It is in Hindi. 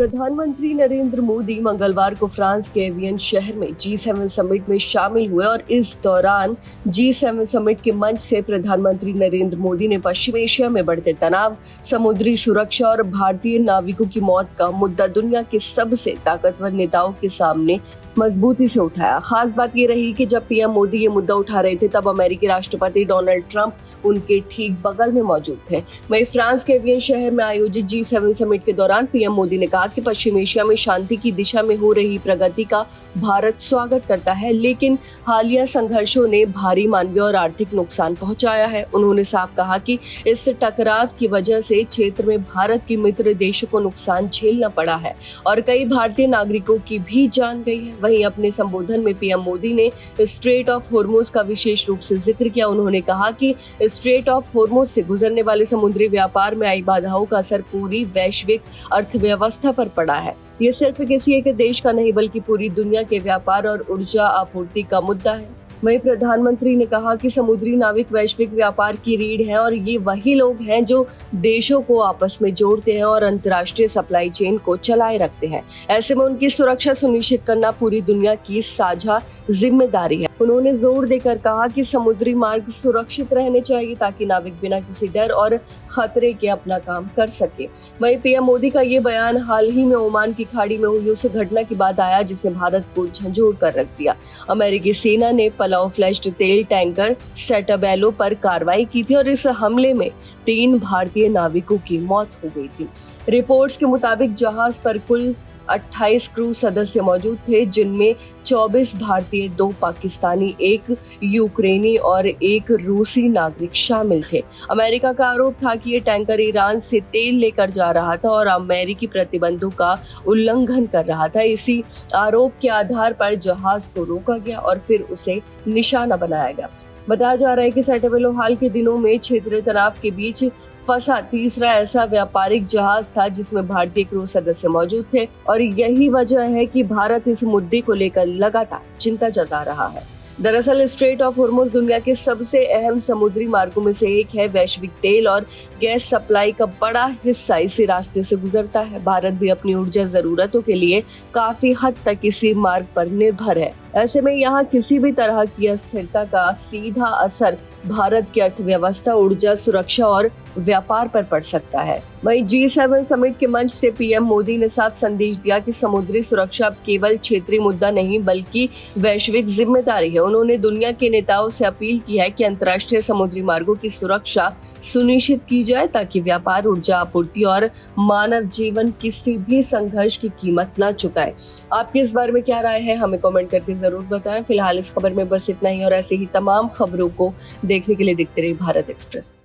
प्रधानमंत्री नरेंद्र मोदी मंगलवार को फ्रांस के एवियन शहर में G7 समिट में शामिल हुए और इस दौरान G7 समिट के मंच से प्रधानमंत्री नरेंद्र मोदी ने पश्चिम एशिया में बढ़ते तनाव, समुद्री सुरक्षा और भारतीय नाविकों की मौत का मुद्दा दुनिया के सबसे ताकतवर नेताओं के सामने मजबूती से उठाया। खास बात ये रही कि जब पीएम मोदी ये मुद्दा उठा रहे थे तब अमेरिकी राष्ट्रपति डोनाल्ड ट्रंप उनके ठीक बगल में मौजूद थे। वहीं फ्रांस के एवियन शहर में आयोजित G7 समिट के दौरान पीएम मोदी ने कहा कि पश्चिम एशिया में शांति की दिशा में हो रही प्रगति का भारत स्वागत करता है, लेकिन हालिया संघर्षों ने भारी मानवीय और आर्थिक नुकसान पहुंचाया है। उन्होंने साफ कहा कि इस टकराव की वजह से क्षेत्र में भारत के मित्र देशों को नुकसान झेलना पड़ा है और कई भारतीय नागरिकों की भी जान गई है। वहीं अपने संबोधन में पीएम मोदी ने स्ट्रेट ऑफ हॉर्मुज का विशेष रूप से जिक्र किया। उन्होंने कहा कि स्ट्रेट ऑफ हॉर्मुज से गुजरने वाले समुद्री व्यापार में आई बाधाओं का असर पूरी वैश्विक अर्थव्यवस्था पर पड़ा है। ये सिर्फ किसी एक देश का नहीं बल्कि पूरी दुनिया के व्यापार और ऊर्जा आपूर्ति का मुद्दा है। वहीं प्रधानमंत्री ने कहा कि समुद्री नाविक वैश्विक व्यापार की रीढ़ हैं और ये वही लोग हैं जो देशों को आपस में जोड़ते हैं और अंतर्राष्ट्रीय सप्लाई चेन को चलाए रखते हैं। ऐसे में उनकी सुरक्षा सुनिश्चित करना पूरी दुनिया की साझा जिम्मेदारी है। उन्होंने जोर देकर कहा कि समुद्री मार्ग सुरक्षित रहने चाहिए ताकि नाविक बिना किसी डर और खतरे के अपना काम कर सके। वहीं पीएम मोदी का ये बयान हाल ही में ओमान की खाड़ी में हुई उस घटना के बाद आया जिसने भारत को झंझोड़ कर रख दिया। अमेरिकी सेना ने पलाव फ्लैश्ड तेल टैंकर सेटाबेलो पर कार्रवाई की थी और इस हमले में 3 भारतीय नाविकों की मौत हो गई थी। रिपोर्ट्स के मुताबिक जहाज पर कुल 28 क्रू सदस्य मौजूद थे, जिनमें 24 भारतीय, 2 पाकिस्तानी, 1 यूक्रेनी और 1 रूसी नागरिक शामिल थे। अमेरिका का आरोप था कि ये टैंकर ईरान से तेल लेकर जा रहा था और अमेरिकी प्रतिबंधों का उल्लंघन कर रहा था। इसी आरोप के आधार पर जहाज को रोका गया और फिर उसे निशाना बनाया गया। बताया जा रहा है कि सेटाबेलो हाल के दिनों में क्षेत्रीय तनाव के बीच फंसा तीसरा ऐसा व्यापारिक जहाज था जिसमें भारतीय क्रू सदस्य मौजूद थे और यही वजह है कि भारत इस मुद्दे को लेकर लगातार चिंता जता रहा है। दरअसल स्ट्रेट ऑफ हॉर्मुज दुनिया के सबसे अहम समुद्री मार्गों में से एक है। वैश्विक तेल और गैस सप्लाई का बड़ा हिस्सा इसी रास्ते से गुजरता है। भारत भी अपनी ऊर्जा जरूरतों के लिए काफी हद तक इसी मार्ग पर निर्भर है। ऐसे में यहाँ किसी भी तरह की अस्थिरता का सीधा असर भारत की अर्थव्यवस्था, ऊर्जा सुरक्षा और व्यापार पर पड़ सकता है। वहीं G7 समिट के मंच से पीएम मोदी ने साफ संदेश दिया कि समुद्री सुरक्षा अब केवल क्षेत्रीय मुद्दा नहीं बल्कि वैश्विक जिम्मेदारी है। उन्होंने दुनिया के नेताओं से अपील की है कि अंतर्राष्ट्रीय समुद्री मार्गों की सुरक्षा सुनिश्चित की जाए ताकि व्यापार, ऊर्जा आपूर्ति और मानव जीवन किसी भी संघर्ष की कीमत न चुकाए। आपकी इस बारे में क्या राय है, हमें कमेंट करके जरूर बताएं। फिलहाल इस खबर में बस इतना ही और ऐसे ही तमाम खबरों को देखने के लिए देखते रहिए भारत एक्सप्रेस।